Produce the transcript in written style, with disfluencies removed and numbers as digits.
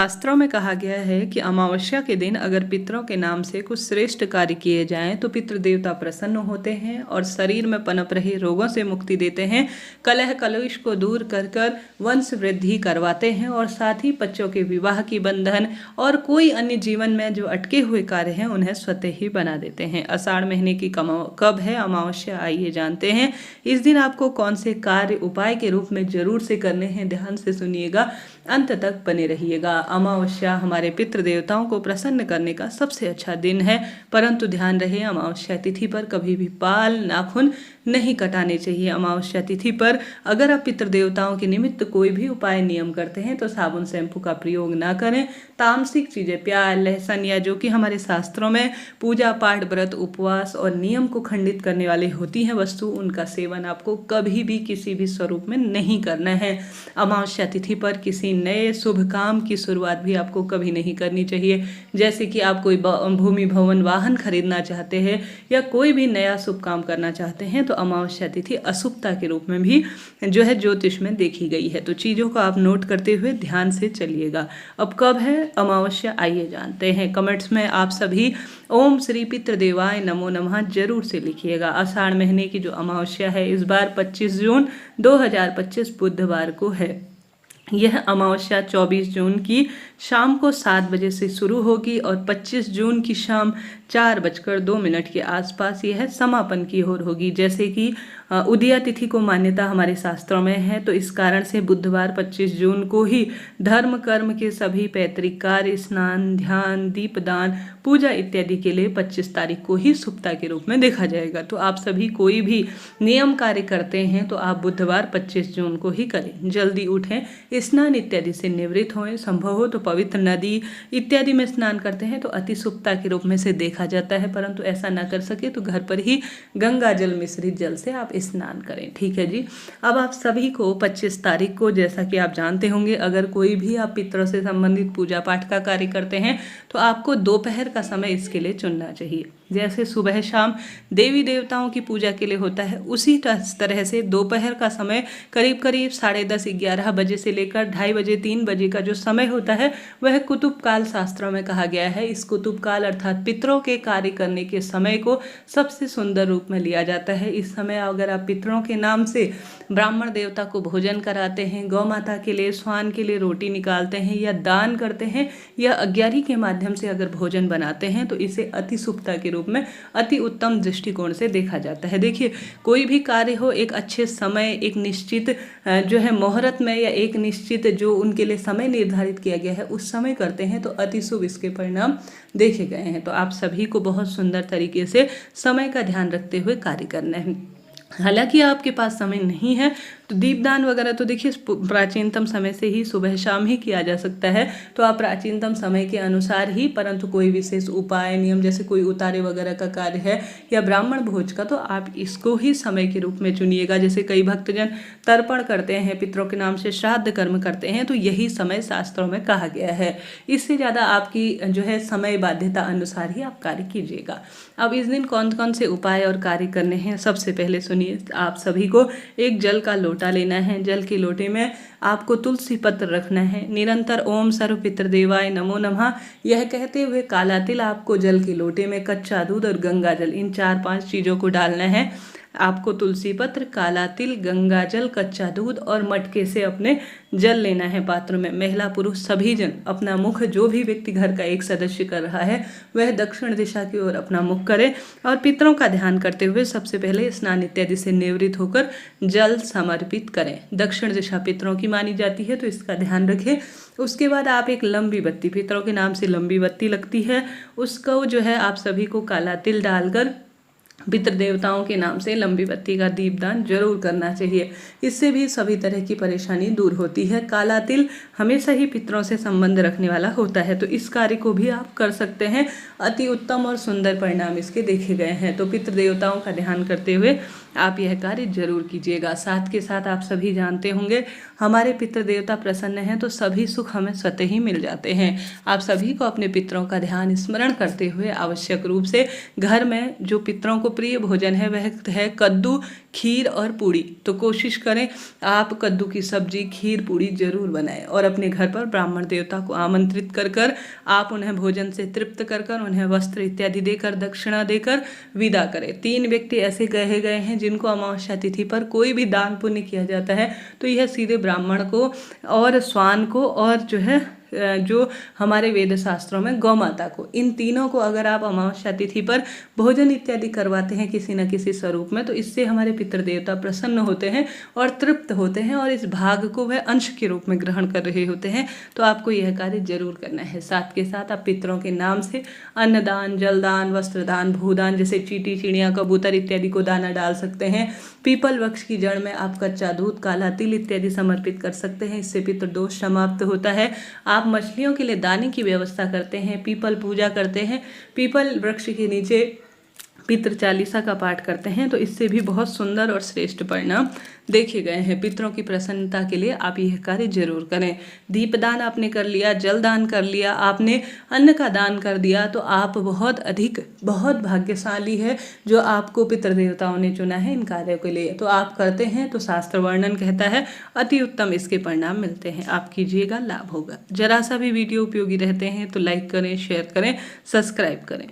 शास्त्रों में कहा गया है कि अमावस्या के दिन अगर पितरों के नाम से कुछ श्रेष्ठ कार्य किए जाएं तो पितृ देवता प्रसन्न होते हैं और शरीर में पनप रहे रोगों से मुक्ति देते हैं, कलह कलुष को दूर कर कर वंश वृद्धि करवाते हैं और साथ ही बच्चों के विवाह की बंधन और कोई अन्य जीवन में जो अटके हुए कार्य हैं उन्हें स्वतः ही बना देते हैं। आषाढ़ महीने की कब है अमावस्या, आइए जानते हैं। इस दिन आपको कौन से कार्य उपाय के रूप में जरूर से करने हैं, ध्यान से सुनिएगा, अंत तक बने रहिएगा। अमावस्या हमारे पितृ देवताओं को प्रसन्न करने का सबसे अच्छा दिन है, परंतु ध्यान रहे अमावस्या तिथि पर कभी भी बाल नाखून नहीं कटाने चाहिए। अमावस्या तिथि पर अगर आप पितृ देवताओं के निमित्त कोई भी उपाय नियम करते हैं तो साबुन शैम्पू का प्रयोग ना करें। तामसिक चीजें, प्याज लहसुन या जो कि हमारे शास्त्रों में पूजा पाठ व्रत उपवास और नियम को खंडित करने वाली होती हैं वस्तु, उनका सेवन आपको कभी भी किसी भी स्वरूप में नहीं करना है। अमावस्या तिथि पर किसी नए शुभ काम की शुरुआत भी आपको कभी नहीं करनी चाहिए। जैसे कि आप कोई भूमि भवन वाहन खरीदना चाहते हैं या कोई भी नया शुभ काम करना चाहते हैं तो अमावस्या तिथि अशुभता के रूप में भी जो है ज्योतिष में देखी गई है। तो चीज़ों को आप नोट करते हुए ध्यान से चलिएगा। अब कब है अमावस्या, आइए जानते हैं। कमेंट्स में आप सभी ओम श्री पितृ देवाय नमो नमः जरूर से लिखिएगा। आषाढ़ महीने की जो अमावस्या है इस बार 25 जून 2025 बुधवार को है। यह अमावस्या 24 जून की शाम को 7 बजे से शुरू होगी और 25 जून की शाम 4:02 के आसपास यह समापन की ओर होगी। जैसे कि उदया तिथि को मान्यता हमारे शास्त्रों में है, तो इस कारण से बुधवार 25 जून को ही धर्म कर्म के सभी पैतृक कार्य, स्नान, ध्यान, दीपदान, पूजा इत्यादि के लिए 25 तारीख को ही शुभता के रूप में देखा जाएगा। तो आप सभी कोई भी नियम कार्य करते हैं तो आप बुधवार 25 जून को ही करें। जल्दी उठें, स्नान इत्यादि से निवृत्त हों, संभव हो तो पवित्र नदी इत्यादि में स्नान करते हैं तो अति शुभता के रूप में से देखा जाता है, परंतु ऐसा ना कर सके तो घर पर ही गंगा जल मिश्रित जल से आप स्नान करें। ठीक है जी। अब आप सभी को 25 तारीख को, जैसा कि आप जानते होंगे, अगर कोई भी आप पितरों से संबंधित पूजा पाठ का कार्य करते हैं तो आपको दोपहर का समय इसके लिए चुनना चाहिए। जैसे सुबह शाम देवी देवताओं की पूजा के लिए होता है, उसी तरह से दोपहर का समय करीब करीब 10:30 11 बजे से लेकर 2:30 बजे 3 बजे का जो समय होता है वह कुतुब काल शास्त्रों में कहा गया है। इस कुतुब काल अर्थात पितरों के कार्य करने के समय को सबसे सुंदर रूप में लिया जाता है। इस समय अगर आप पितरों के नाम से ब्राह्मण देवता को भोजन कराते हैं, गौ माता के लिए स्वान के लिए रोटी निकालते हैं या दान करते हैं या अग्यारी के माध्यम से अगर भोजन बनाते हैं तो इसे अति शुभता के रूप में अति उत्तम दृष्टिकोण से देखा जाता है। देखिए, कोई भी कार्य हो एक अच्छे समय, एक निश्चित जो है मुहूर्त में या एक निश्चित जो उनके लिए समय निर्धारित किया गया है उस समय करते हैं तो अति शुभ इसके परिणाम देखे गए हैं। तो आप सभी को बहुत सुंदर तरीके से समय का ध्यान रखते हुए कार्य करना है। हालांकि आपके पास समय नहीं है तो दीपदान वगैरह तो देखिए प्राचीनतम समय से ही सुबह शाम ही किया जा सकता है, तो आप प्राचीनतम समय के अनुसार ही, परंतु कोई विशेष उपाय नियम जैसे कोई उतारे वगैरह का कार्य है या ब्राह्मण भोज का तो आप इसको ही समय के रूप में चुनिएगा। जैसे कई भक्तजन तर्पण करते हैं, पितरों के नाम से श्राद्ध कर्म करते हैं, तो यही समय शास्त्रों में कहा गया है। इससे ज़्यादा आपकी जो है समय बाध्यता अनुसार ही आप कार्य कीजिएगा। अब इस दिन कौन कौन से उपाय और कार्य करने हैं, सबसे पहले सुनिए। आप सभी को एक जल का लोटा लेना है। जल के लोटे में आपको तुलसी पत्र रखना है। निरंतर ओम सर्व पितृदेवाय नमो नमः यह कहते हुए काला तिल आपको जल के लोटे में, कच्चा दूध और गंगा जल, इन 4-5 चीज़ों को डालना है। आपको तुलसी पत्र, काला तिल, गंगा जल, कच्चा दूध और मटके से अपने जल लेना है पात्र में। महिला पुरुष सभी जन अपना मुख, जो भी व्यक्ति घर का एक सदस्य कर रहा है वह दक्षिण दिशा की ओर अपना मुख करे और पितरों का ध्यान करते हुए सबसे पहले स्नान इत्यादि से निवृत्त होकर जल समर्पित करें। दक्षिण दिशा पितरों की मानी जाती है तो इसका ध्यान रखें। उसके बाद आप एक लंबी बत्ती, पितरों के नाम से लंबी बत्ती लगती है, उसको जो है आप सभी को काला तिल डालकर पितृ देवताओं के नाम से लंबी बत्ती का दीपदान जरूर करना चाहिए। इससे भी सभी तरह की परेशानी दूर होती है। काला तिल हमेशा ही पितरों से संबंध रखने वाला होता है, तो इस कार्य को भी आप कर सकते हैं। अति उत्तम और सुंदर परिणाम इसके देखे गए हैं। तो पितृ देवताओं का ध्यान करते हुए आप यह कार्य जरूर कीजिएगा। साथ के साथ आप सभी जानते होंगे हमारे पितृ देवता प्रसन्न हैं तो सभी सुख हमें स्वतः ही मिल जाते हैं। आप सभी को अपने पितरों का ध्यान स्मरण करते हुए आवश्यक रूप से घर में जो पितरों को प्रिय भोजन है वह है कद्दू, खीर और पूड़ी। तो कोशिश करें आप कद्दू की सब्जी, खीर, पूड़ी जरूर बनाएं और अपने घर पर ब्राह्मण देवता को आमंत्रित कर आप उन्हें भोजन से तृप्त कर उन्हें वस्त्र इत्यादि देकर, दक्षिणा देकर विदा करें। 3 व्यक्ति ऐसे कहे गए हैं जिनको अमावस्या तिथि पर कोई भी दान पुण्य किया जाता है तो यह सीधे ब्राह्मण को और स्वान को और जो हमारे वेद शास्त्रों में गौ माता को, इन तीनों को अगर आप अमावस्या तिथि पर भोजन इत्यादि करवाते हैं किसी न किसी स्वरूप में तो इससे हमारे पितृदेवता प्रसन्न होते हैं और तृप्त होते हैं और इस भाग को वह अंश के रूप में ग्रहण कर रहे होते हैं। तो आपको यह कार्य जरूर करना है। साथ के साथ आप पितरों के नाम से अन्नदान, जलदान, वस्त्रदान, भूदान जैसे चींटी, चिड़िया, कबूतर इत्यादि को दाना डाल सकते हैं। पीपल वृक्ष की जड़ में आप कच्चा दूध, काला तिल इत्यादि समर्पित कर सकते हैं। इससे पितृदोष समाप्त होता है। आप मछलियों के लिए दाने की व्यवस्था करते हैं, पीपल पूजा करते हैं, पीपल वृक्ष के नीचे पितृ चालीसा का पाठ करते हैं तो इससे भी बहुत सुंदर और श्रेष्ठ परिणाम देखे गए हैं। पितरों की प्रसन्नता के लिए आप यह कार्य जरूर करें। दीपदान आपने कर लिया, जल दान कर लिया, आपने अन्न का दान कर दिया तो आप बहुत भाग्यशाली है जो आपको पितृदेवताओं ने चुना है इन कार्यों के लिए। तो आप करते हैं तो शास्त्र वर्णन कहता है अति उत्तम इसके परिणाम मिलते हैं। आप कीजिएगा, लाभ होगा। जरा सा भी वीडियो उपयोगी रहते हैं तो लाइक करें, शेयर करें, सब्सक्राइब करें।